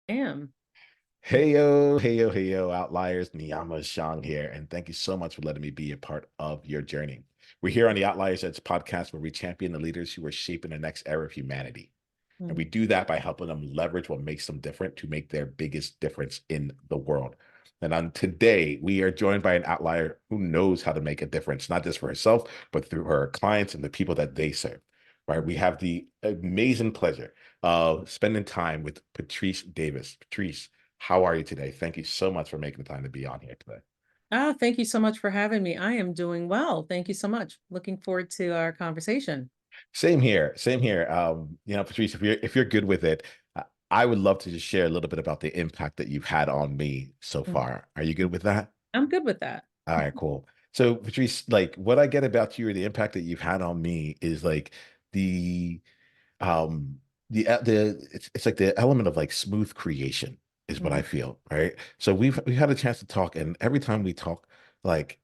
Am. Heyo, heyo, heyo, Outliers, Niiamah Ashong here, and thank you so much for letting me be a part of your journey. We're here on the Outliers Edge podcast where we champion the leaders who are shaping the next era of humanity. And we Mm. do that by helping them leverage what makes them different to make their biggest difference in the world. And on today, we are joined by an outlier who knows how to make a difference, not just for herself, but through her clients and the people that they serve. Right. We have the amazing pleasure of spending time with Patrice Davis. Patrice, how are you today? Thank you so much for making the time to be on here today. Thank you so much for having me. I am doing well. Thank you so much. Looking forward to our conversation. Same here. Same here. Patrice, if you're good with it, I would love to just share a little bit about the impact that you've had on me so Mm. far. Are you good with that? I'm good with that. All right, cool. So, Patrice, like what I get about you or the impact that you've had on me is like the um it's like the element of like smooth creation is what I Mm. feel, right? So we've had a chance to talk, and every time we talk, like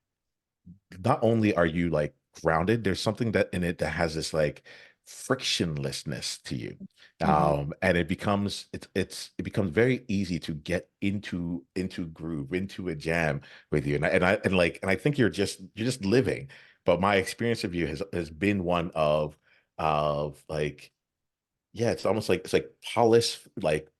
not only are you like grounded, there's something that in it that has this like frictionlessness to you. Hmm. And it becomes very easy to get into groove, into a jam with you. And I think you're just living. But my experience of you has been one of like yeah, it's almost like it's like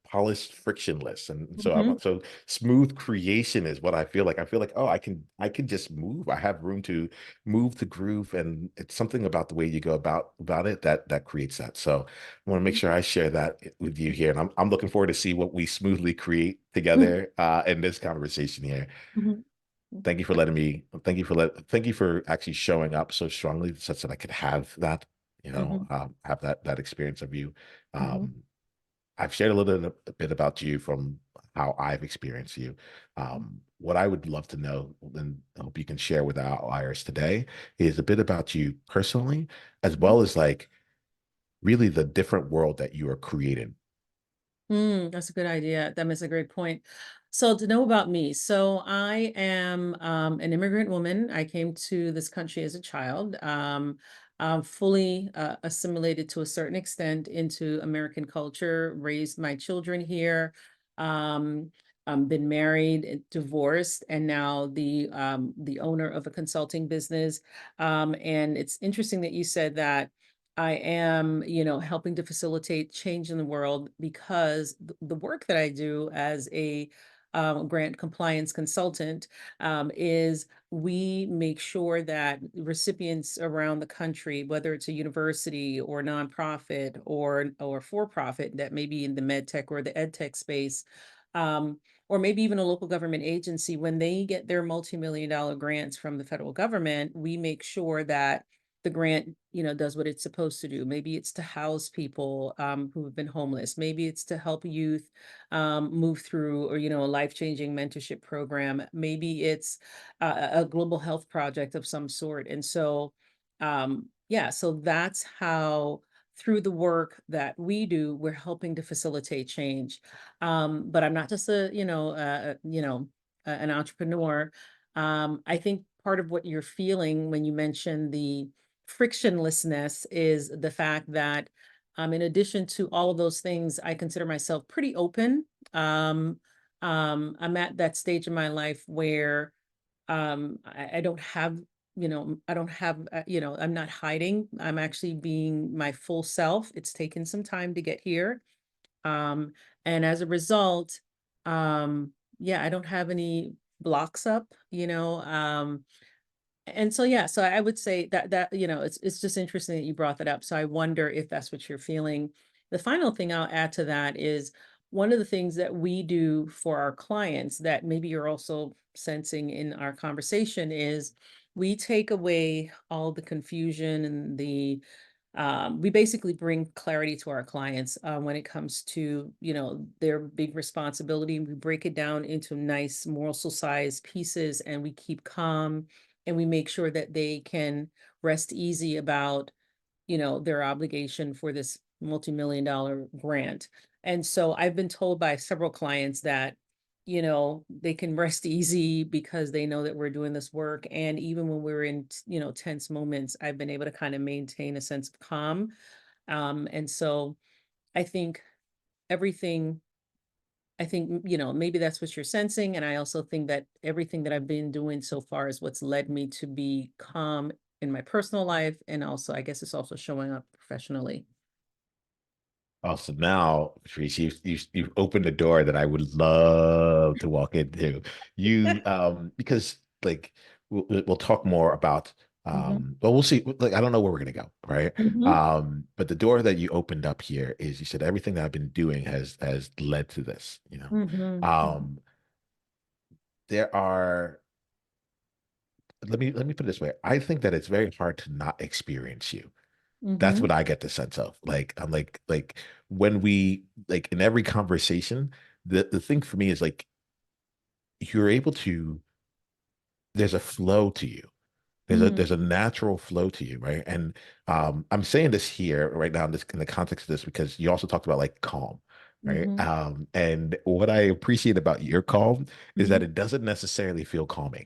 polished frictionless. And so Hmm. so smooth creation is what I feel like. I feel like, oh, I can just move. I have room to move to groove. And it's something about the way you go about it that creates that. So I want to make sure I share that with you here. And I'm looking forward to see what we smoothly create together in this conversation here. Hmm. Thank you for actually showing up so strongly such that I could have that, Hmm. have that experience of you. Hmm. Um, I've shared a bit about you from how I've experienced you. What I would love to know, and I hope you can share with our outliers today, is a bit about you personally, as well as like really the different world that you are creating. That's a good idea. That makes a great point. So to know about me, so I am an immigrant woman. I came to this country as a child, fully assimilated to a certain extent into American culture, raised my children here, um, been married, divorced, and now the owner of a consulting business. And it's interesting that you said that I am, helping to facilitate change in the world because the work that I do as a grant compliance consultant is we make sure that recipients around the country, whether it's a university or nonprofit or for profit that may be in the med tech or the ed tech space, or maybe even a local government agency, when they get their multi-million dollar grants from the federal government, we make sure that the grant, does what it's supposed to do. Maybe it's to house people who have been homeless. Maybe it's to help youth move through, or a life-changing mentorship program. Maybe it's a global health project of some sort. And so, yeah, so that's how through the work that we do, we're helping to facilitate change. But I'm not just an entrepreneur. I think part of what you're feeling when you mention the frictionlessness is the fact that in addition to all of those things, I consider myself pretty open. Um, I'm at that stage in my life where I don't have, I don't have, I'm not hiding. I'm actually being my full self. It's taken some time to get here. Um, and as a result, yeah, I don't have any blocks up, and so, yeah, so I would say that, it's just interesting that you brought that up. So I wonder if that's what you're feeling. The final thing I'll add to that is one of the things that we do for our clients that maybe you're also sensing in our conversation is we take away all the confusion and we basically bring clarity to our clients when it comes to their big responsibility. We break it down into nice morsel size pieces and we keep calm and we make sure that they can rest easy about their obligation for this multi-million dollar grant. And so I've been told by several clients that they can rest easy because they know that we're doing this work, and even when we're in tense moments, I've been able to kind of maintain a sense of calm. And so I think everything I think, maybe that's what you're sensing. And I also think that everything that I've been doing so far is what's led me to be calm in my personal life. And also, I guess it's also showing up professionally. Also, now, Patrice, you've opened a door that I would love to walk into. Because like we'll talk more about Hmm. well, we'll see. Like, I don't know where we're gonna go, right? Hmm. But the door that you opened up here is you said everything that I've been doing has led to this, you know. Hmm. Um, there are let me put it this way. I think that it's very hard to not experience you. That's Hmm. what I get the sense of. Like I'm like when we like in every conversation, the thing for me is like you're able to there's a flow to you. Hmm. There's a natural flow to you, right? And I'm saying this here right now in the context of this because you also talked about like calm, right? Hmm. And what I appreciate about your calm is that Hmm. it doesn't necessarily feel calming.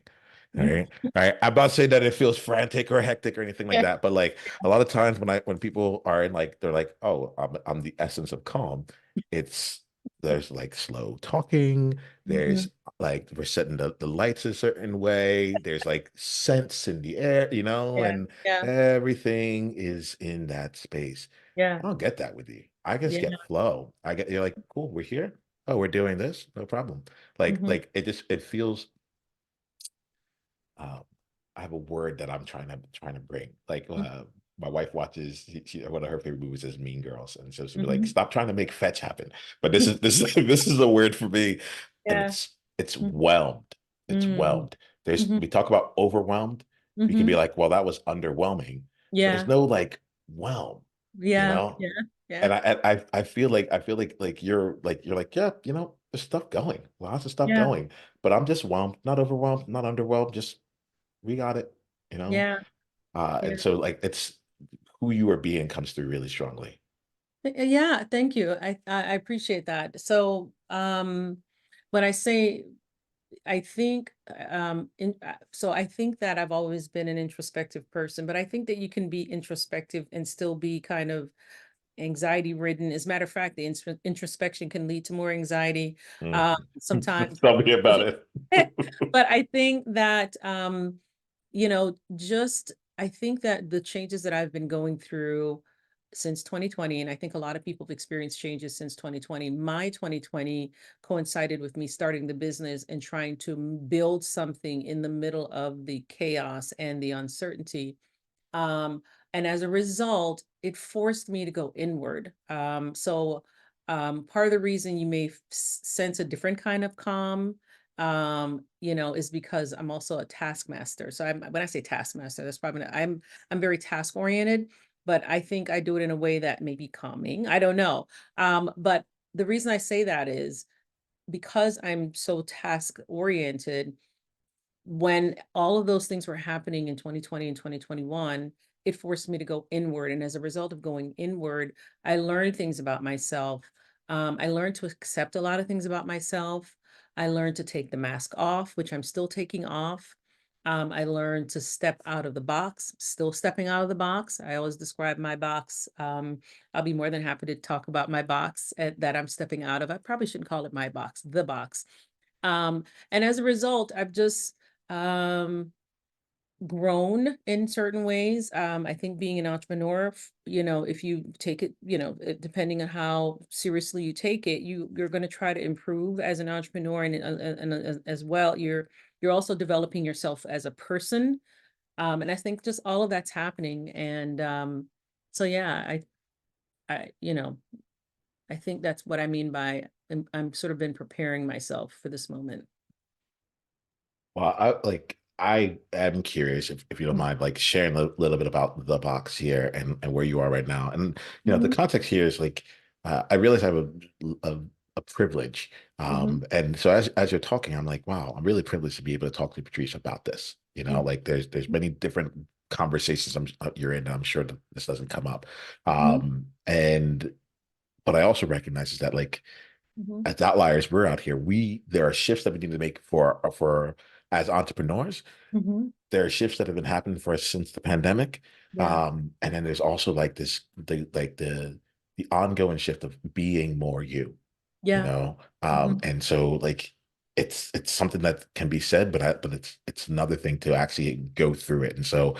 All right. All right. I'm not saying that it feels frantic or hectic or anything like Yeah. that, but like a lot of times when people are in like they're like, oh, I'm the essence of calm, it's there's like slow talking, Hmm. there's like we're setting the lights a certain way. There's like scents in the air, Yeah. and Yeah. everything is in that space. Yeah. I don't get that with you. I just Yeah. get flow. I get you're like, cool, we're here. Oh, we're doing this, no problem. Hmm. Like it feels um, I have a word that I'm trying to bring. Like my wife watches one of her favorite movies is Mean Girls, and so she'll be like, Hmm. "Stop trying to make fetch happen." But this is this is a word for me, and Yeah. it's whelmed. It's Mm-hmm. whelmed. There's Hmm. we talk about overwhelmed. We can be Hmm. like, "Well, that was underwhelming," but there's Yeah. no like whelm, you Yeah. know. Yeah. Yeah. And I feel like you're like yeah, there's stuff going, lots of stuff Yeah. going, but I'm just whelmed, not overwhelmed, not underwhelmed, just we got it, you know? Yeah. Yeah. And so like it's who you are being comes through really strongly. Yeah, thank you. I appreciate that. So, when I say I think so I think that I've always been an introspective person, but I think that you can be introspective and still be kind of anxiety ridden. As a matter of fact, the introspection can lead to more anxiety Mm. sometimes. Tell me about it. But I think that just I think that the changes that I've been going through since 2020, and I think a lot of people have experienced changes since 2020. My 2020 coincided with me starting the business and trying to build something in the middle of the chaos and the uncertainty. Um, and as a result, it forced me to go inward. Part of the reason you may sense a different kind of calm, is because I'm also a taskmaster. So when I say taskmaster, that's probably I'm very task oriented, but I think I do it in a way that may be calming. I don't know. But the reason I say that is because I'm so task oriented, when all of those things were happening in 2020 and 2021, it forced me to go inward. And as a result of going inward, I learned things about myself. I learned to accept a lot of things about myself. I learned to take the mask off, which I'm still taking off. I learned to step out of the box, still stepping out of the box. I always describe my box. I'll be more than happy to talk about my box that I'm stepping out of. I probably shouldn't call it my box, the box. And as a result, I've just um, grown in certain ways. I think being an entrepreneur, if you take it, depending on how seriously you take it, you're going to try to improve as an entrepreneur, and as well, you're also developing yourself as a person. And I think just all of that's happening. And so yeah, I, I think that's what I mean by I'm sort of been preparing myself for this moment. Well, I am curious if you don't mind like sharing a little bit about the box here and where you are right now. And the Mhm. context here is like I realize I have a, a privilege. Mhm. And so as you're talking, I'm like, wow, I'm really privileged to be able to talk to Patrice about this. Yeah. Like there's many different conversations you're in, and I'm sure that this doesn't come up. Mhm. And but I also recognize is that like Mhm. as outliers, we're out here. There are shifts that we need to make for as entrepreneurs. Mhm. There are shifts that have been happening for us since the pandemic. Yeah. And then there's also like the ongoing shift of being more you. you Yeah. know. Mhm. And so like it's something that can be said, but it's another thing to actually go through it. And so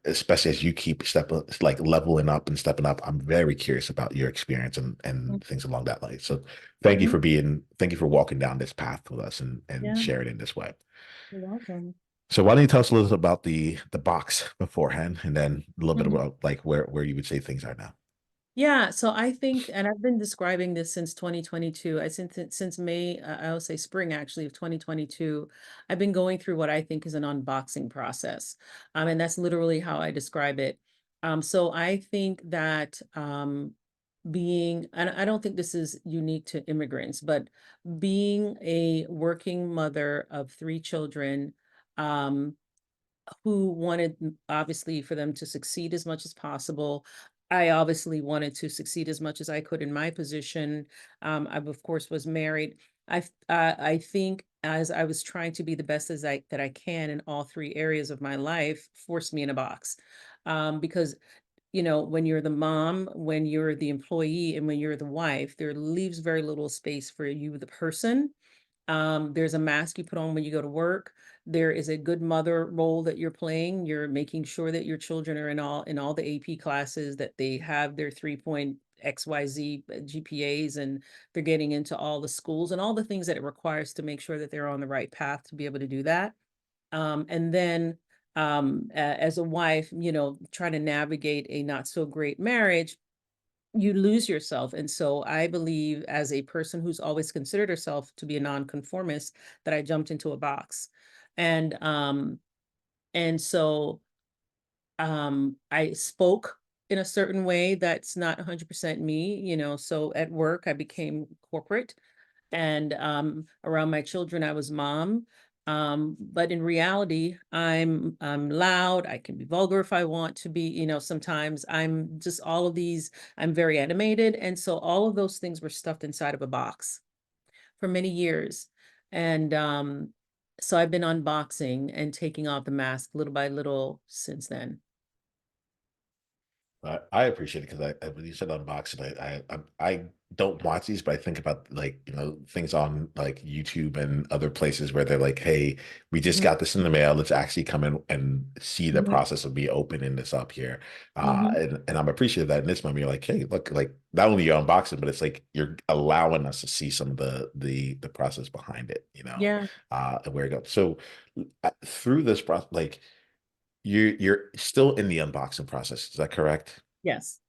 especially as you keep stepping, like leveling up and stepping up, I'm very curious about your experience Mhm. and things along that line. So thank you for walking down this path with us and Yeah, sharing in this way. you're welcome. So why don't you tell us a little about the box beforehand, and then a little bit Mhm. about like where you would say things are now. Yeah, so I think, and I've been describing this since 2022. I since May, I would say spring actually of 2022. I've been going through what I think is an unboxing process, and that's literally how I describe it. So I think that being, and I don't think this is unique to immigrants, but being a working mother of three children, um, who wanted obviously for them to succeed as much as possible. I obviously wanted to succeed as much as I could in my position. I of course was married. I think as I was trying to be the best as I can in all three areas of my life, forced me in a box. Because when you're the mom, when you're the employee, and when you're the wife, there leaves very little space for you, the person. There's a mask you put on when you go to work. There is a good mother role that you're playing. You're making sure that your children are in all the AP classes, that they have their 3 point XYZ GPAs, and they're getting into all the schools and all the things that it requires to make sure that they're on the right path to be able to do that. And then as a wife, trying to navigate a not so great marriage, you lose yourself. And so I believe, as a person who's always considered herself to be a nonconformist, that I jumped into a box. And so I spoke in a certain way that's not 100% me, so at work I became corporate, and around my children I was mom. But in reality, I'm loud. I can be vulgar if I want to be. Sometimes I'm just all of these. I'm very animated, and so all of those things were stuffed inside of a box for many years. And so I've been unboxing and taking off the mask little by little since then. I appreciate it because when you said unboxing, I don't watch these, but I think about like things on like YouTube and other places where they're like, "Hey, we just Mhm, got this in the mail. Let's actually come in and see the mhm, process of me opening this up here." mhm. And I'm appreciative that in this moment you're like, "Hey, look, like not only you're unboxing, but it's like you're allowing us to see some of the process behind it, Yeah. and where it goes." So through this process, like you're still in the unboxing process. Is that correct? Yes.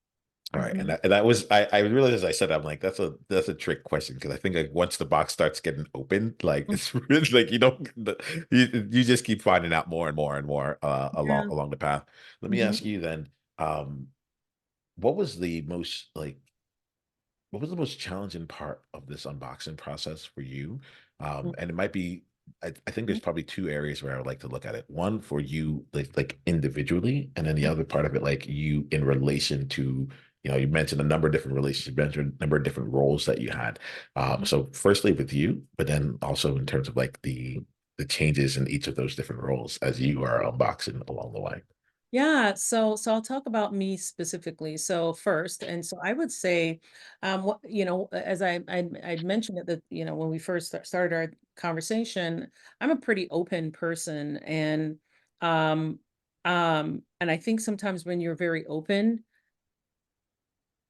All right, and Mhm. that was I realized as I said I'm like that's a trick question because I think like once the box starts getting open like Mm. it's really like you just keep finding out more and more and more Yeah. along the path. Let me Mhm, ask you then, um, what was the most like what was the most challenging part of this unboxing process for you? And it might be, I think there's mhm, probably two areas where I would like to look at it. One for you, like individually, and then the mhm, other part of it, like you in relation to, you mentioned a number of different relationships, you mentioned a number of different roles that you had. mhm. So firstly with you, but then also in terms of like the changes in each of those different roles as you are unboxing along the way. Yeah, so I'll talk about me specifically. So first, and so I would say, as I'd mentioned it, that when we first started our conversation, I'm a pretty open person, um and I think sometimes when you're very open,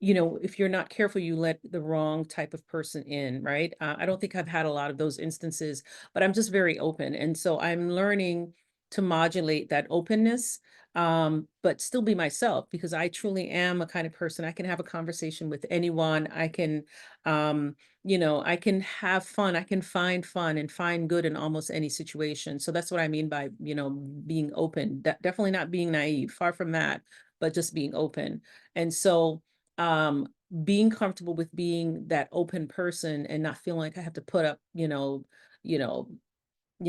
if you're not careful, you let the wrong type of person in, right? I don't think I've had a lot of those instances, but I'm just very open. And so I'm learning to modulate that openness, but still be myself, because I truly am a kind of person. I can have a conversation with anyone. I can have fun. I can find fun and find good in almost any situation. So that's what I mean by, being open. Definitely not being naive, far from that, but just being open. And so, um being comfortable with being that open person and not feeling like I have to put up, you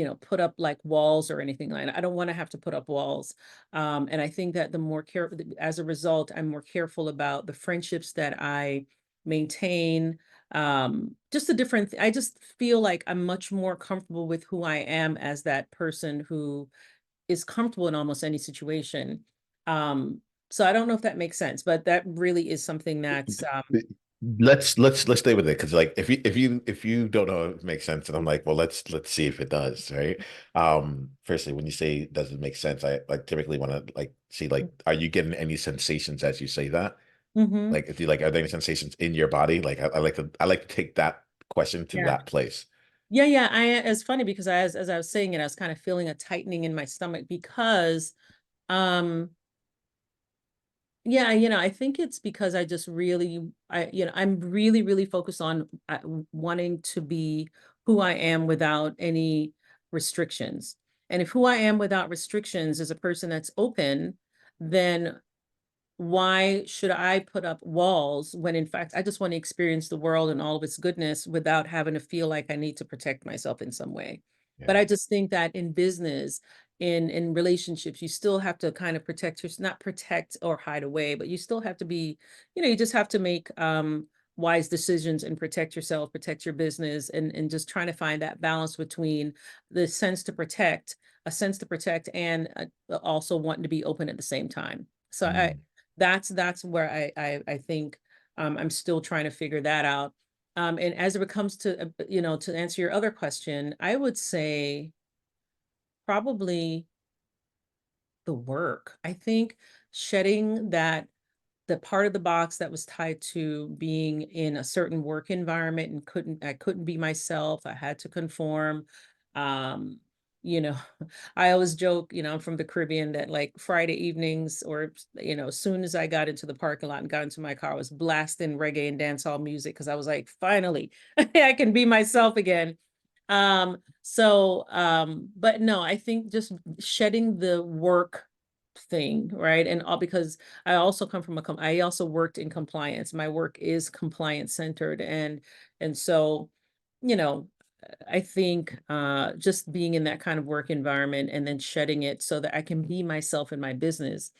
know put up like walls or anything like that. I don't want to have to put up walls. And I think that the more careful, as a result, I'm more careful about the friendships that I maintain. Just a different I just feel like I'm much more comfortable with who I am as that person who is comfortable in almost any situation. Um, so I don't know if that makes sense, but that really is something that's let's stay with it because like if you don't know if it makes sense, and I'm like, well, let's see if it does, right? Firstly, when you say does it make sense, I like typically want to like see like, are you getting any sensations as you say that? Mm-hmm. Like, if you like, are there any sensations in your body? Like, I like to take that question to Yeah. that place. Yeah, yeah. It's funny because as I was saying it, I was kind of feeling a tightening in my stomach because um yeah, I think it's because I just really, I'm really, really focused on wanting to be who I am without any restrictions. And if who I am without restrictions is a person that's open, then why should I put up walls when in fact I just want to experience the world and all of its goodness without having to feel like I need to protect myself in some way. But Yeah. I just think that in business, in relationships, you still have to kind of protect your, not protect or hide away, but you still have to be, you just have to make wise decisions and protect yourself, protect your business, and just trying to find that balance between the sense to protect, a sense to protect, and also wanting to be open at the same time. So Mm. that's where I think I'm still trying to figure that out. And as it comes to to answer your other question, I would say probably the work. I think shedding that the part of the box that was tied to being in a certain work environment and I couldn't be myself. I had to conform. Um, you know, I always joke, I'm from the Caribbean, that like Friday evenings or as soon as I got into the parking lot and got into my car, I was blasting reggae and dancehall music because I was like, finally, I can be myself again. But no, I think just shedding the work thing, right? And all because I also come from I also worked in compliance. My work is compliance centered, and so, you know, I think just being in that kind of work environment and then shedding it so that I can be myself in my business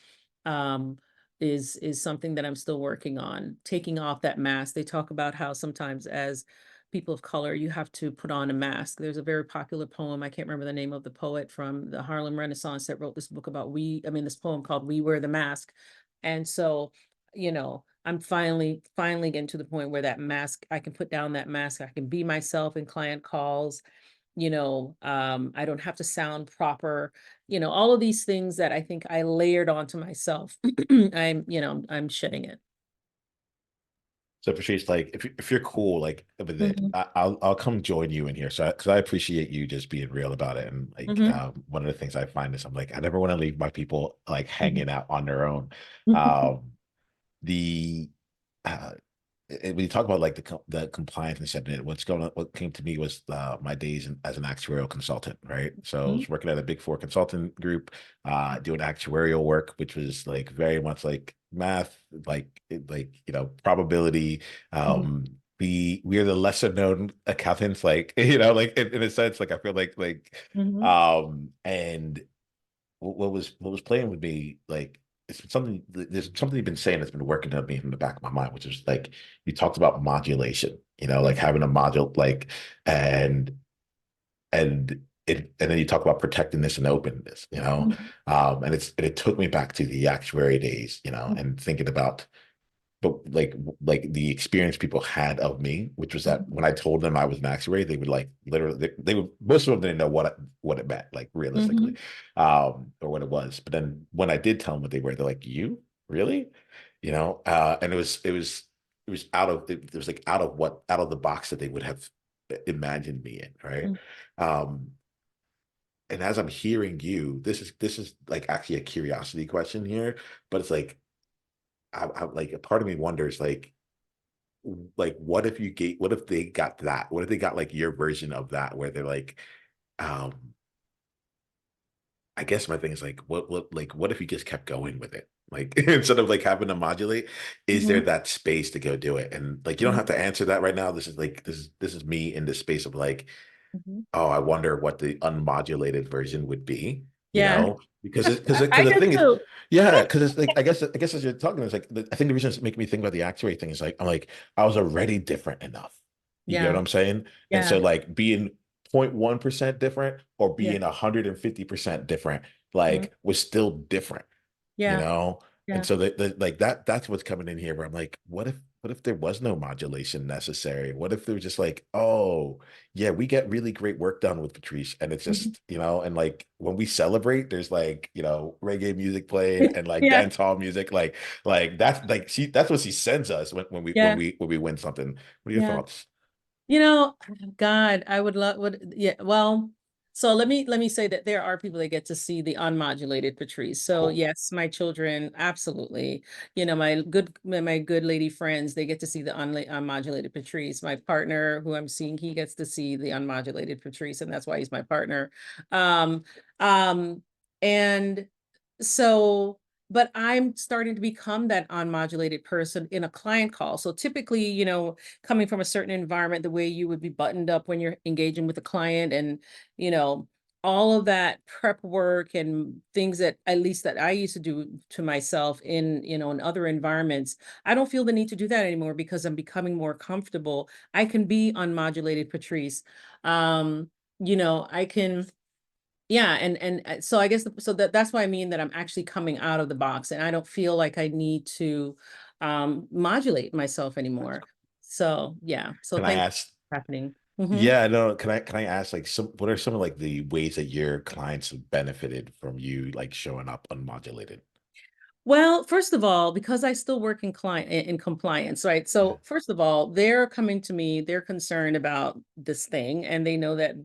um is something that I'm still working on. Taking off that mask. They talk about how sometimes as people of color, you have to put on a mask. There's a very popular poem. I can't remember the name of the poet from the Harlem Renaissance that wrote this book about this poem called We Wear the Mask. And so, I'm finally getting to the point where that mask, I can put down that mask. I can be myself in client calls. I don't have to sound proper. All of these things that I think I layered onto myself. I'm shedding it. So Patrice, like, if you're cool, like with it, Mhm. I'll come join you in here. So because I appreciate you just being real about it. And like, Mhm. one of the things I find is I'm like, I never want to leave my people like Mhm. hanging out on their own. Mhm. Um, the uh, when you talk about like the compliance and stuff, what came to me was my days as an actuarial consultant, right? So I Mhm. was working at a big four consultant group, doing actuarial work, which was like very much like math, like probability. Mhm. Um, we're the lesser known accountants, like like in a sense, like I feel Mhm. and what was playing with me, like there's something you've been saying that's been working on me from the back of my mind, which is like you talked about modulation, like having a module, like and and then you talk about protecting this and openness, Mhm. and it took me back to the actuary days, and thinking about but like the experience people had of me, which was that when Mhm. I told them I was an actuary, they would like literally they would most of them didn't know what it meant, like realistically, Mhm. or what it was. But then when I did tell them what they were, they're like, "You really?" And it was it was like out of the box that they would have imagined me in, right? Mhm. Um, and as I'm hearing you, this is like actually a curiosity question here, but it's like like a part of me wonders what if they got that? What if they got like your version of that where they're like, um, I guess my thing is like, what if you just kept going with it? Like instead of like having to modulate, is there Mhm. that space to go do it? And like you don't have Mhm. to answer that right now. This is me in the space of like, Mhm. oh, I wonder what the unmodulated version would be, Yeah, because I the do thing is, too. yeah, because it's like I guess as you're talking, it's like I think the reason it's making me think about the actuary thing is like I'm like I was already different enough. You get what Yeah, I'm saying? And so yeah, like being 0.1% different or yeah. being 150% different, Mhm. like was still different, you Yeah, know? And yeah. so like that's what's coming in here where I'm like, what what if there was no modulation necessary? What if they're just like, oh, yeah, we get really great work done with Patrice. And it's Mhm. just, and like when we celebrate, there's like, reggae music playing and like Yeah, dance hall music. Like that's what she sends us when we when yeah, we when we win something. What are your yeah. thoughts? You know, God, I would, yeah, well, so let me say that there are people that get to see the unmodulated Patrice. So Cool. yes, my children, absolutely. My good lady friends, they get to see the unmodulated Patrice. My partner, who I'm seeing, he gets to see the unmodulated Patrice, and that's why he's my partner. Um, um, and so, but I'm starting to become that unmodulated person in a client call. So typically, coming from a certain environment, the way you would be buttoned up when you're engaging with a client and, you know, all of that prep work and things that at least that I used to do to myself in other environments, I don't feel the need to do that anymore because I'm becoming more comfortable. I can be unmodulated, Patrice. I can, yeah, and so I guess so that's why I mean that I'm actually coming out of the box and I don't feel like I need to modulate myself anymore. So yeah, so Can I thanks ask? for happening. Mhm. Yeah, no, can I ask like what are some of like the ways that your clients have benefited from you like showing up unmodulated? Well, first of all, because I still work in compliance, right? So first of all, they're coming to me, they're concerned about this thing, and they know that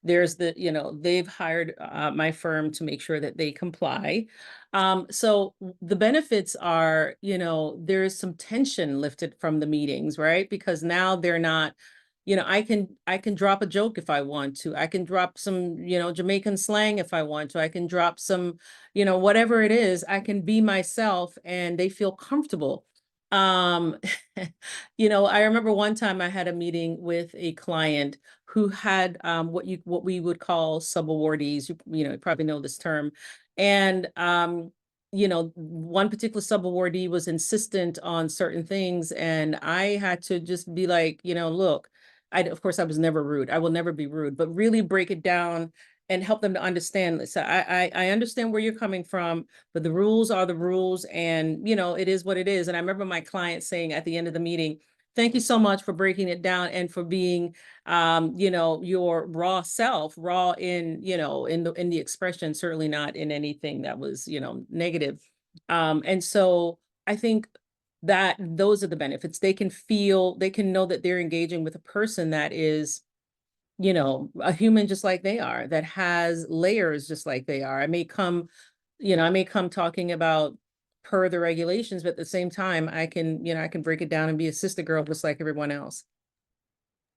they've hired my firm to make sure that they comply. The benefits are, there's some tension lifted from the meetings, right? Because now they're not, I can drop a joke if I want to. I can drop some, Jamaican slang if I want to. I can drop some whatever it is, I can be myself and they feel comfortable. Um, I remember one time I had a meeting with a client who had what we would call subawardees. You probably know this term. And one particular subawardee was insistent on certain things, and I had to just be like, look, of course I was never rude. I will never be rude, but really break it down and help them to understand. So I understand where you're coming from, but the rules are the rules, and it is what it is. And I remember my client saying at the end of the meeting, "Thank you so much for breaking it down and for being, your raw self, raw in the expression, certainly not in anything that was negative." And so I think that those are the benefits. They can know that they're engaging with a person that is a human just like they are, that has layers just like they are. I may come talking about per the regulations, but at the same time, I can break it down and be a sister girl just like everyone else.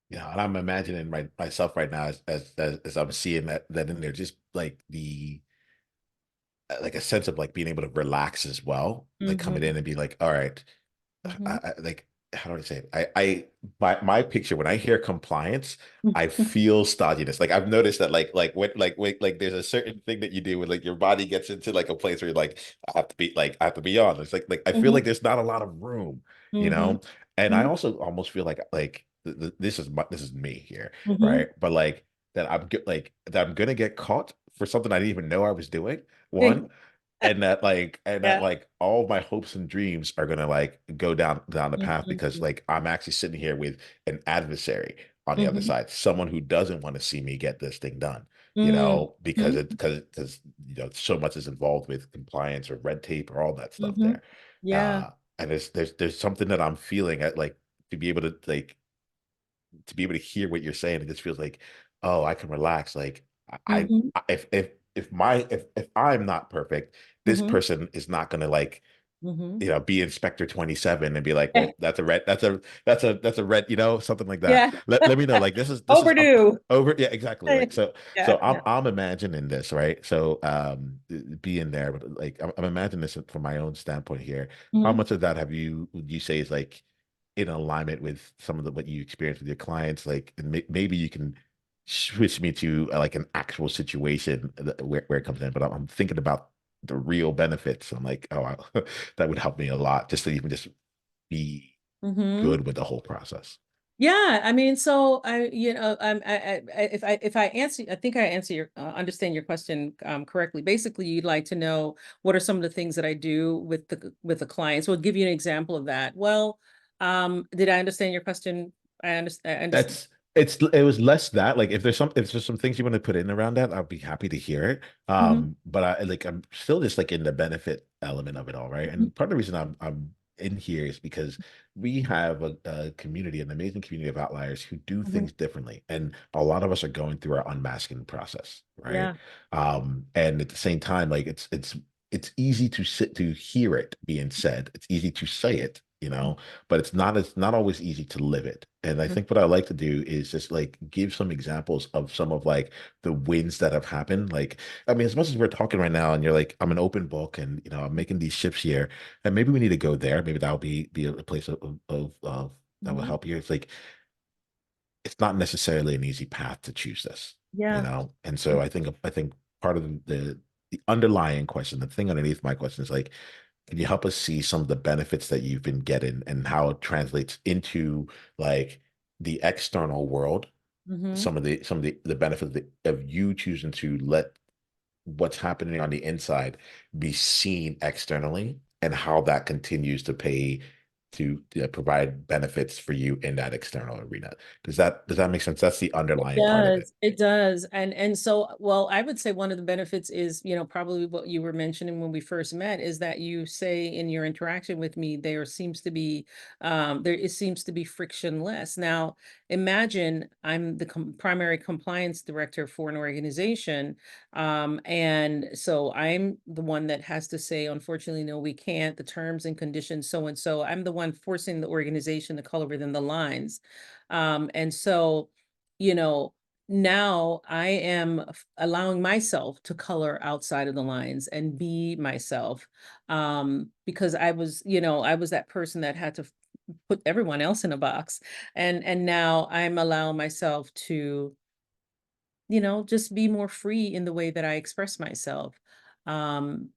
Yeah, and I'm imagining myself right now as I'm seeing that in there, just like the like a sense of like being able to relax as well, like coming Mhm, in and be like, all right, mhm. like how do I say it? My picture when I hear compliance, I feel stodginess. Like I've noticed that like there's a certain thing that you do when like your body gets into like a place where you're like I have to be on. It's like I feel like Mhm, there's not a lot of room, you mhm, know. And I mhm, also almost feel like this is me here, mhm. right? But like that I'm gonna get caught for something I didn't even know I was doing. One, and that Yeah. like all of my hopes and dreams are gonna like go down the path because Mhm, like I'm actually sitting here with an adversary on the other mhm, side, someone who doesn't want to see me get this thing done, mhm, because mhm, so much is involved with compliance or red tape or all that stuff mhm. there. Yeah. And there's something that I'm feeling at like to be able to like to be able to hear what you're saying, it just feels like, oh, I can relax. Like Mhm, if I'm not perfect, this mhm, person is not gonna like mhm. be Inspector 27 and be like, Eh, well, that's a red, something like that. yeah. Let me know. Like this is I'm Overdue. over. Yeah, exactly. Like so Yeah, I'm yeah. I'm imagining this, right? So being there, but like I'm imagining this from my own standpoint here. How Mhm, much of that would you say is like in alignment with some of what you experience with your clients? Like and maybe you can switch me to like an actual situation where it comes in, but I'm thinking about the real benefits. I'm like, oh, that would help me a lot just to even just be mhm. good with the whole process. Yeah, I mean, so if I answer, I think I understand your question correctly. Basically, you'd like to know what are some of the things that I do with the clients. So I'll give you an example of that. Well, Did I understand your question? I understand. That's it was less that like if there's some things you want to put in around that, I'll be happy to hear it. Mhm, But I'm still just like in the benefit element of it all, right? mhm, And part of the reason I'm in here is because we have a community, an amazing community of outliers who do mhm. things differently. And a lot of us are going through our unmasking process, right? Yeah. And at the same time, like it's easy to sit to hear it being said. It's easy to say it, Mhm, but it's not always easy to live it. And I mhm, think what I like to do is just like give some examples of some of like the wins that have happened. Like, I mean, as much as we're talking right now, and you're like, I'm an open book, and I'm making these shifts here, and maybe we need to go there. Maybe that'll be a place of that will mhm. help you. It's like it's not necessarily an easy path to choose this, Yeah. And so I think part of the underlying question, the thing underneath my question is like, can you help us see some of the benefits that you've been getting and how it translates into like the external world? Mhm. Some of the benefits of you choosing to let what's happening on the inside be seen externally and how that continues to pay to provide benefits for you in that external arena. Does that make sense? That's the underlying part of it. It does. And so, well, I would say one of the benefits is, probably what you were mentioning when we first met is that you say in your interaction with me, there it seems to be frictionless. Now, imagine I'm the primary compliance director for an organization. And so I'm the one that has to say, unfortunately, no, we can't, the terms and conditions, so and so. I'm the one forcing the organization to color within the lines. And so, you know, now I am allowing myself to color outside of the lines and be myself. Because I was that person that had to put everyone else in a box. And now I'm allowing myself to, just be more free in the way that I express myself. Um,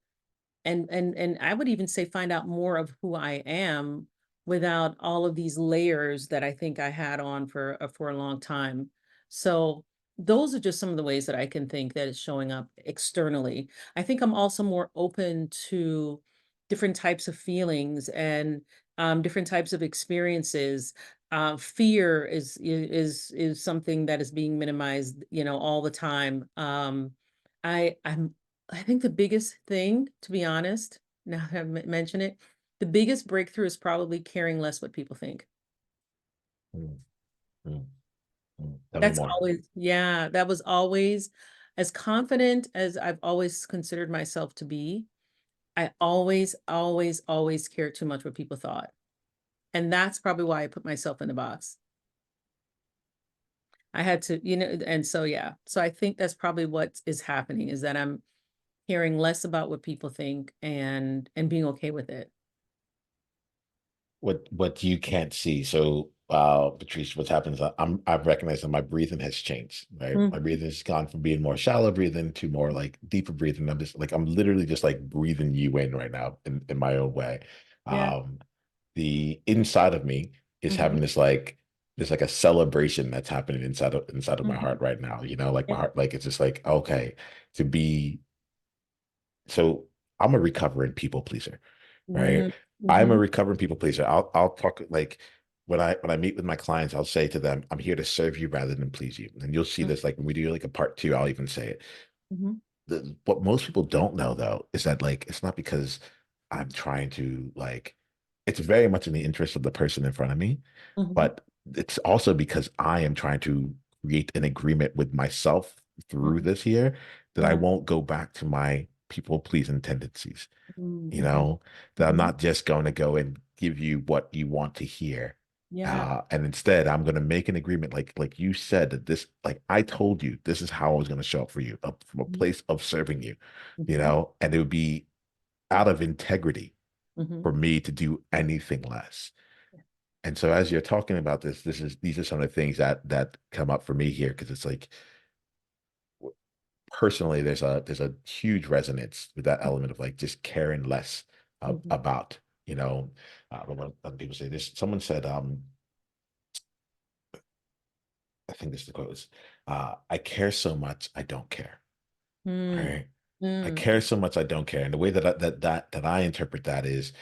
and I would even say find out more of who I am without all of these layers that I think I had on for a long time. So those are just some of the ways that I can think that it's showing up externally. I think I'm also more open to different types of feelings and different types of experiences. Fear is something that is being minimized, all the time. I'm I think the biggest thing, to be honest, now that I've mentioned it, the biggest breakthrough is probably caring less what people think. Mm, mm, Tell me That's more. always, yeah, that was always as confident as I've always considered myself to be. I always, always, always cared too much what people thought. And that's probably why I put myself in the box. I had to, and so, yeah. So I think that's probably what is happening is that I'm caring less about what people think and being okay with it. What you can't see. So, Patrice, what's happened is I've recognized that my breathing has changed. Right, my Mhm. breathing has gone from being more shallow breathing to more like deeper breathing. I'm literally just like breathing you in right now in my own way. Yeah. Um, the inside of me is Mhm. having this like there's like a celebration that's happening inside of my Mhm. heart right now. Like my Yeah. heart, like it's just like okay to be. So I'm a recovering people pleaser, right? Mm, I'm a mhm, recovering people pleaser. I'll talk like when I meet with my clients, I'll say to them, I'm here to serve you rather than please you. And you'll see mm, this like when we do like a part two, I'll even say it. mhm, What most people don't know though is that like it's not because I'm trying to like it's very much in the interest of the person in front of me, mhm, but it's also because I am trying to create an agreement with myself through mhm. this here that I Yeah. won't go back to my people pleasing tendencies, Mm, you mhm, know, that I'm mhm. not just going to go and give you what you want to hear. Yeah. And instead, I'm going to make an agreement, like you said, that this, like I told you, this is how I was going to show up for you, up from a Mhm, place of serving you, mhm, and it would be out of integrity mhm. for me to do anything less. And so, as you're talking about this, these are some of the things that come up for me here because it's like personally, there's a huge resonance with that element of like just caring less Mhm, about, when other people say this. Someone said, I think this is the quote is, I care so much, I don't care. All mm, right. I mm, care so much, I don't care. And the way that I interpret that is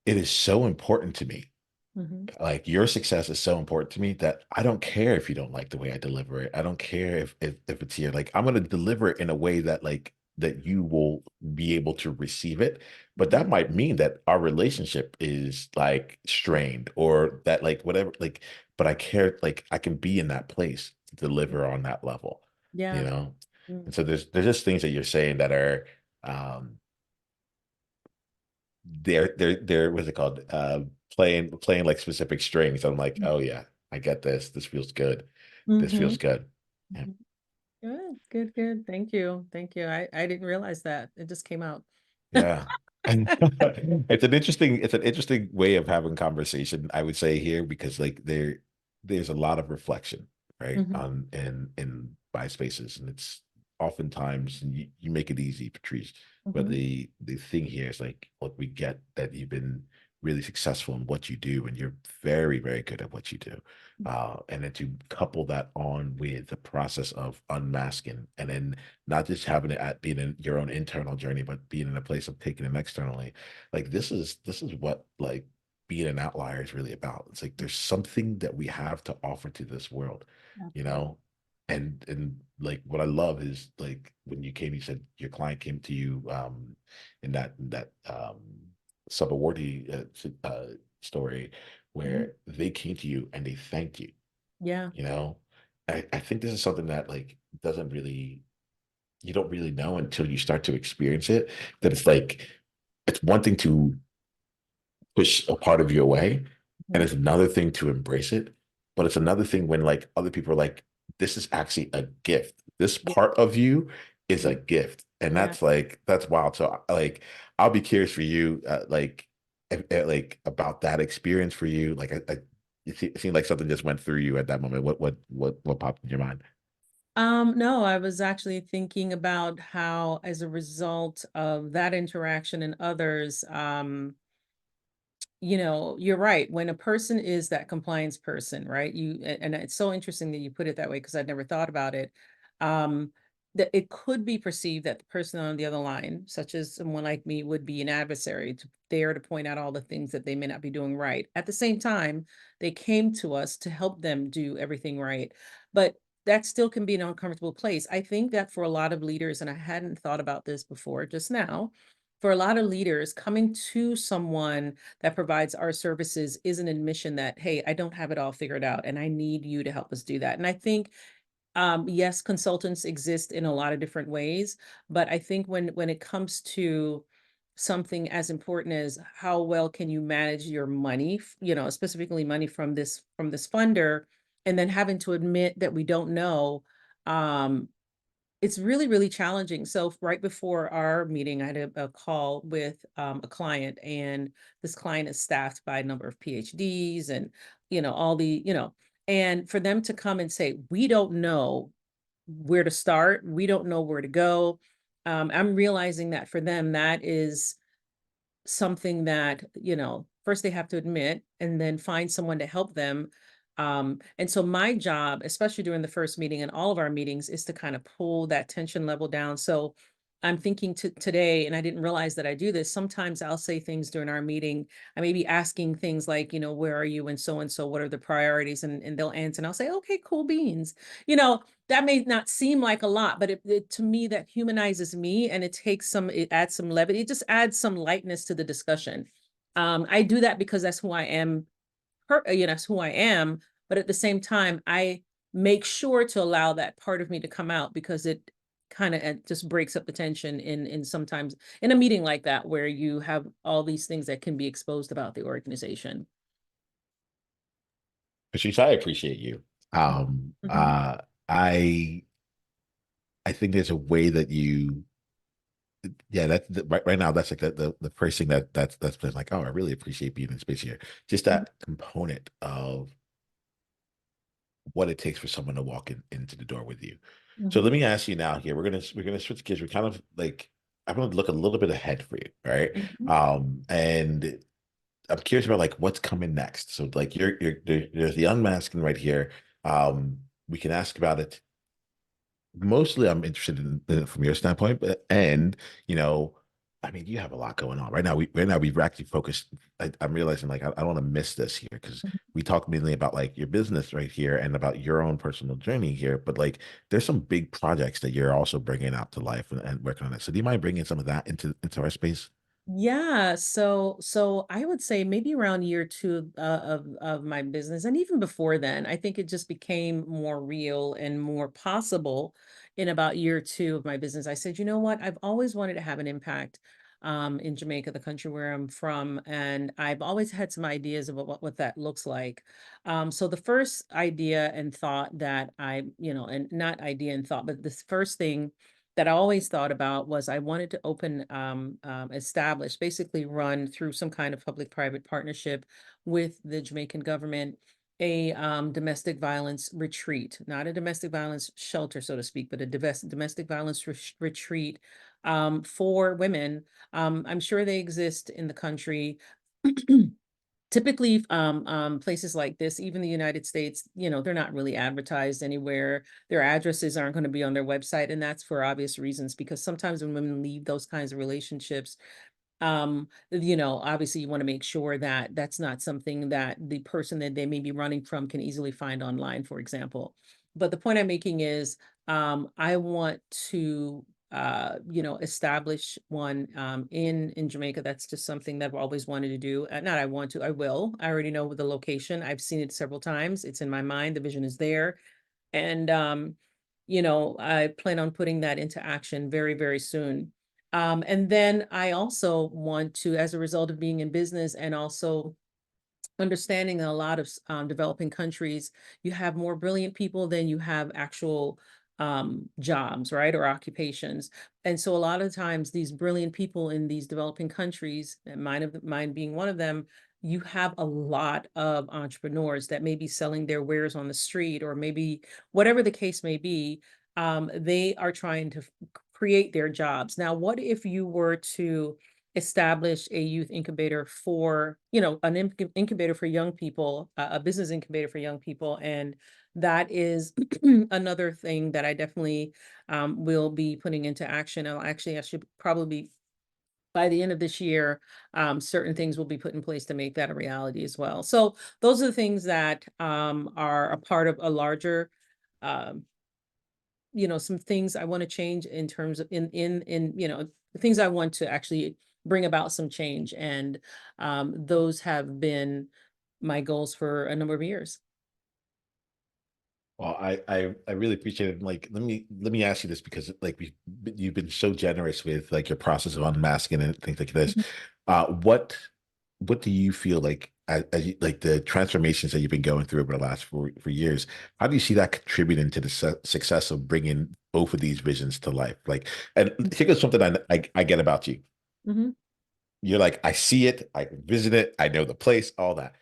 it is so important to me. Mhm. Like your success is so important to me that I don't care if you don't like the way I deliver it. I don't care if it's here. Like I'm gonna deliver it in a way that like that you will be able to receive it. But Mhm. that might mean that our relationship is like strained or that like whatever, like, but I care, like I can be in that place to deliver on that level, you Yeah. know? Mm. And so there's just things that you're saying that are um they're what's it called? Playing like specific strings. I'm like, oh yeah, I get this. This feels good. This feels Mhm. good. Yeah. Mhm. Good, good, good. Thank you. Thank you. I didn't realize that. It just came out. Yeah. And it's an interesting way of having conversation, I would say here, because like there's a lot of reflection, right? Mhm. On in by spaces. And it's oftentimes and you make it easy, Patrice. But Mhm. the thing here is like, look, we get that you've been really successful in what you do, and you're very, very good at what you do. And then to couple that on with the process of unmasking and then not just having it at being in your own internal journey, but being in a place of taking it externally. Like this is what like being an outlier is really about. It's like there's something that we have to offer to this world, you Absolutely. know? And like what I love is like when you came, you said your client came to you in that sub-awardee story Mhm. where they came to you and they thanked you, Yeah. you know? I think this is something that like doesn't really you don't really know until you start to experience it that it's like it's one thing to push a part of you away and Mhm. it's another thing to embrace it, but it's another thing when like other people are like this is actually a gift, this Yeah. part of you is a Mhm. gift, and Yeah. that's like that's wild. So like I'll be curious for you like like about that experience for you, like it seemed like something just went through you at that moment. What popped in your mind? No, I was actually thinking about how, as a result of that interaction and others, you're right. When a person is that compliance person, right? And it's so interesting that you put it that way because I'd never thought about it. Um, that it could be perceived that the person on the other line, such as someone like me, would be an adversary to there to point out all the things that they may not be doing right. At the same time, they came to us to help them do everything right. But that still can be an uncomfortable place. I think that for a lot of leaders, and I hadn't thought about this before just now, for a lot of leaders, coming to someone that provides our services is an admission that, hey, I don't have it all figured out and I need you to help us do that. And I think yes, consultants exist in a lot of different ways, but I think when it comes to something as important as how well can you manage your money, specifically money from this funder, and then having to admit that we don't know, um, it's really, really challenging. So right before our meeting, I had a call with a client, and this client is staffed by a number of PhDs and, all and for them to come and say, we don't know where to start, we don't know where to go. I'm realizing that for them, that is something that, first they have to admit and then find someone to help them. And so my job, especially during the first meeting and all of our meetings, is to kind of pull that tension level down. So I'm thinking today, and I didn't realize that I do this. Sometimes I'll say things during our meeting. I may be asking things like, where are you? And so, what are the priorities? And they'll answer, and I'll say, okay, cool beans. You know, that may not seem like a lot, but to me, that humanizes me and it adds some levity. It just adds some lightness to the discussion. I do that because that's who I am, that's who I am. But at the same time, I make sure to allow that part of me to come out because it kind of just breaks up the tension in sometimes in a meeting like that where you have all these things that can be exposed about the organization. Patrice, I appreciate you. Um, Mhm. uh, I I think there's a way that you, yeah, right now that's like the first thing that's been like, oh, I really appreciate being in space here. Just Mhm. that component of what it takes for someone to walk into the door with you. So Mhm. let me ask you now here. We're gonna switch gears. We're kind of like I'm gonna look a little bit ahead for you, right? Mhm. And I'm curious about like what's coming next. So like there's the unmasking right here. We can ask about it. Mostly I'm interested in it from your standpoint, but and you know, I mean, you have a lot going on right now. We've actually focused. I'm realizing like I don't want to miss this here because we talked mainly about like your business right here and about your own personal journey here. But like, there's some big projects that you're also bringing out to life and working on it. So do you mind bringing some of that into our space? Yeah, so I would say maybe around year two of my business, and even before then, I think it just became more real and more possible in about year two of my business. I said, you know what? I've always wanted to have an impact in Jamaica, the country where I'm from, and I've always had some ideas about what that looks like. So the first idea and thought that and not idea and thought, but this first thing that I always thought about was I wanted to establish, basically run through some kind of public-private partnership with the Jamaican government, a domestic violence retreat, not a domestic violence shelter, so to speak, but a domestic violence retreat for women. I'm sure they exist in the country. Typically, places like this, even the United States, they're not really advertised anywhere. Their addresses aren't going to be on their website, and that's for obvious reasons, because sometimes when women leave those kinds of relationships, obviously you want to make sure that that's not something that the person that they may be running from can easily find online, for example. But the point I'm making is, I want to establish one in Jamaica. That's just something that I've always wanted to do. Not I want to, I will. I already know the location. I've seen it several times. It's in my mind. The vision is there. And I plan on putting that into action very, very soon. And then I also want to, as a result of being in business and also understanding that a lot of developing countries, you have more brilliant people than you have actual jobs, right, or occupations. And so a lot of times these brilliant people in these developing countries, and mine being one of them, you have a lot of entrepreneurs that may be selling their wares on the street, or maybe whatever the case may be, they are trying to create their jobs. Now, what if you were to establish a youth incubator for, an incubator for young people, a business incubator for young people. And that is another thing that I definitely will be putting into action. I should probably by the end of this year, certain things will be put in place to make that a reality as well. So those are the things that are a part of a larger um, some things I want to change in terms of the things I want to actually bring about some change. And those have been my goals for a number of years. Well, I really appreciate it. Like, let me ask you this because like you've been so generous with like your process of unmasking and things like this. Mhm. What do you feel like as you, like the transformations that you've been going through over the last for years? How do you see that contributing to the success of bringing both of these visions to life? Like, and here's something I get about you. Mhm. You're like, I see it, I visit it, I know the place, all that.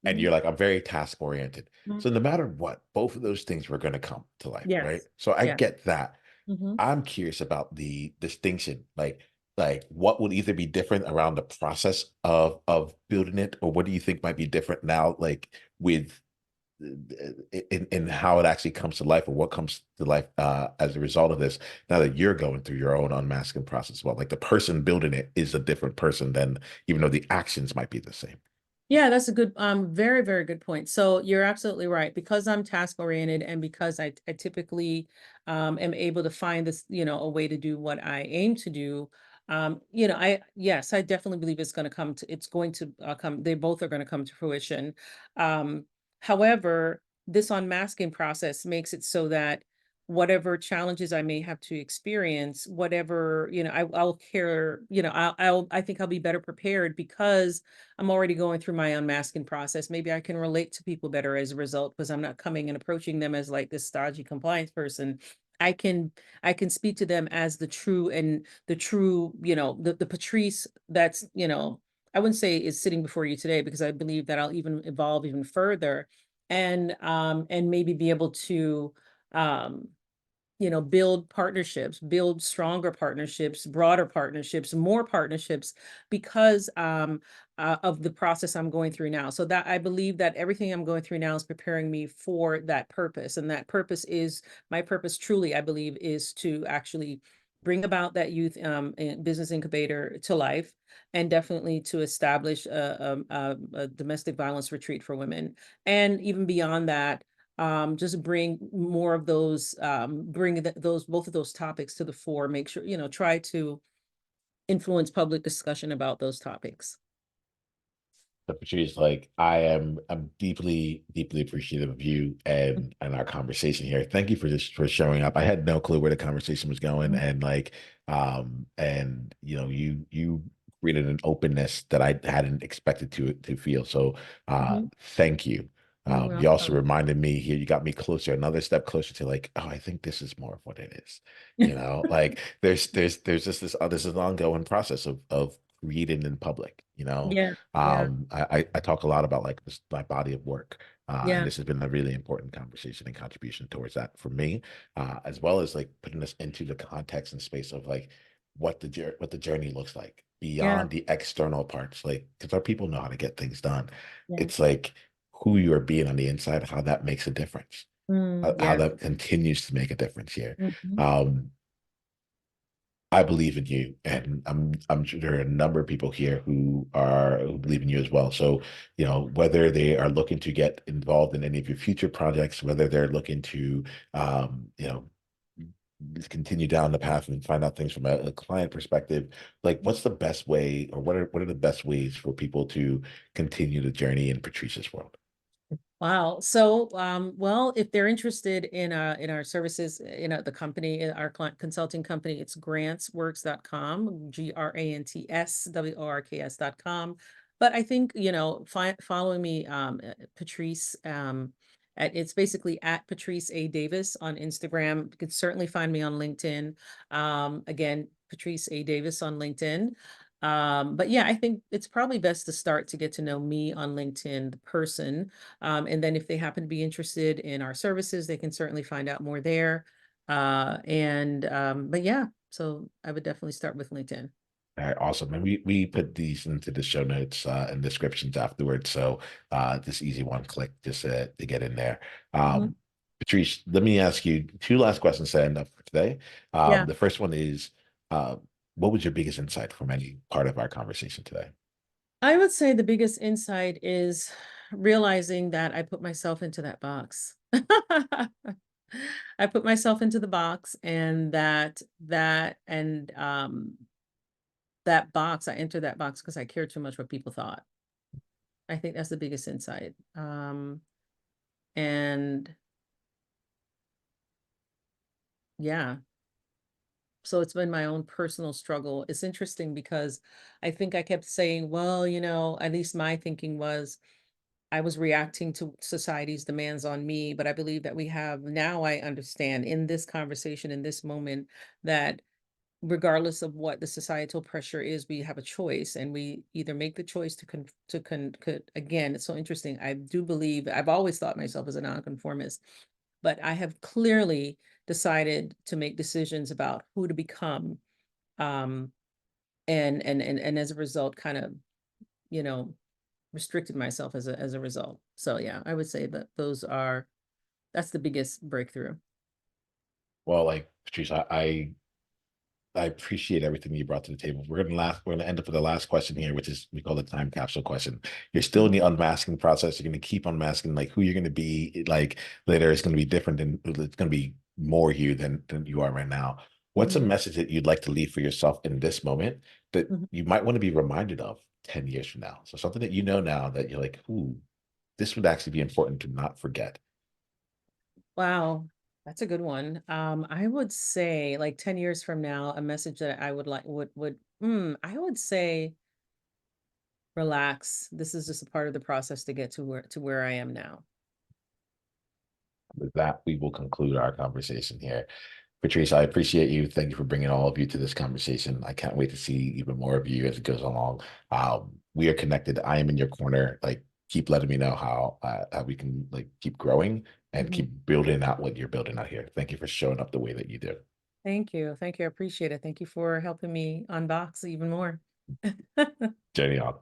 And Mhm. you're like, I'm very task oriented. Mhm. So no matter what, both of those things were going to come to life, right? Yes. So I Yeah. get that. Mhm. I'm curious about the distinction, like what would either be different around the process of building it, or what do you think might be different now, like with in how it actually comes to life, or what comes to life as a result of this, now that you're going through your own unmasking process as well. Like the person building it is a different person than, even though the actions might be the same. Yeah, that's a good, very, very good point. So you're absolutely right. Because I'm task oriented, and because I typically am able to find this, a way to do what I aim to do. Yes, I definitely believe it's going to come, they both are going to come to fruition. Um, However, this unmasking process makes it so that whatever challenges I may have to experience, whatever, I'll care, I think I'll be better prepared because I'm already going through my unmasking process. Maybe I can relate to people better as a result, because I'm not coming and approaching them as like this stodgy compliance person. I can I can speak to them as the true, the Patrice that's, I wouldn't say is sitting before you today, because I believe that I'll even evolve even further, and maybe be able to um build partnerships, build stronger partnerships, broader partnerships, more partnerships, because of the process I'm going through now. So that I believe that everything I'm going through now is preparing me for that purpose. And that purpose is my purpose truly, I believe, is to actually bring about that youth business incubator to life, and definitely to establish a domestic violence retreat for women. And even beyond that, just bring more of those, bring those, both of those topics to the fore, make sure, try to influence public discussion about those topics. So Patrice, like I'm deeply, deeply appreciative of you and our conversation here. Thank you for this for showing up. I had no clue where the conversation was going, Mhm. and and you created an openness that I hadn't expected to feel. So Mhm. thank you. You're You also welcome. reminded me here, you got me closer, another step closer to like, oh, I think this is more of what it is. Like there's just this is an ongoing process of creating in public, Yeah, yeah, I talk a lot about like this, my body of work, and yeah, this has been a really important conversation and contribution towards that for me, as well as like putting us into the context and space of like what the journey looks like yeah, beyond the external parts, like because our people know how to get things done. yeah. It's like who you are being on the inside, how that makes a difference, how Yeah. that continues to make a difference here. Mhm. Um, I believe in you, and I'm sure there are a number of people here who believe in you as well. So, whether they are looking to get involved in any of your future projects, whether they're looking to, just continue down the path and find out things from a client perspective, like what's the best way, or what are the best ways for people to continue the journey in Patrice's world? Wow. So, well, if they're interested in our services, the company, our client consulting company, it's grantsworks.com, GRANTSWORKS.com. But I think, following me, Patrice, it's basically at Patrice A. Davis on Instagram. You could certainly find me on LinkedIn. Again, Patrice A. Davis on LinkedIn. But yeah, I think it's probably best to start to get to know me on LinkedIn, the person, and then if they happen to be interested in our services, they can certainly find out more there. But yeah, so I would definitely start with LinkedIn. All right, awesome. And we put these into the show notes and descriptions afterwards. So this easy one click just to get in there. Mhm. Patrice, let me ask you two last questions to end up for today. Yeah, The first one is uh, what was your biggest insight from any part of our conversation today? I would say the biggest insight is realizing that I put myself into that box. I put myself into the box, and that box, I entered that box because I cared too much what people thought. I think that's the biggest insight. And yeah, so it's been my own personal struggle. It's interesting because I think I kept saying, well, at least my thinking was I was reacting to society's demands on me. But I believe that we have now, I understand in this conversation, in this moment, that regardless of what the societal pressure is, we have a choice, and we either make the choice again, it's so interesting. I do believe, I've always thought myself as a nonconformist, but I have clearly decided to make decisions about who to become. Um, and as a result, kind of, you know, restricted myself as a result. So yeah, I would say that that's the biggest breakthrough. Well, like Patrice, I appreciate everything you brought to the table. We're gonna end up with the last question here, which is we call the time capsule question. You're still in Mhm. the unmasking process. You're gonna keep unmasking like who you're gonna be like later is gonna be different than it's gonna be more you than you are right now. What's a Mhm. message that you'd like to leave for yourself in this moment that Mhm. you might want to be reminded of 10 years from now? So something that you know now that you're like, ooh, this would actually be important to not forget. Wow, that's a good one. I would say like 10 years from now, a message that I would like I would say relax. This is just a part of the process to get to where I am now. With that, we will conclude our conversation here. Patrice, I appreciate you. Thank you for bringing all of you to this conversation. I can't wait to see even more of you as it goes along. We are connected. I am in your corner. Like, keep letting me know how we can like keep growing and Mhm. keep building out what you're building out here. Thank you for showing up the way that you do. Thank you. Thank you. I appreciate it. Thank you for helping me unbox even more. Journey on.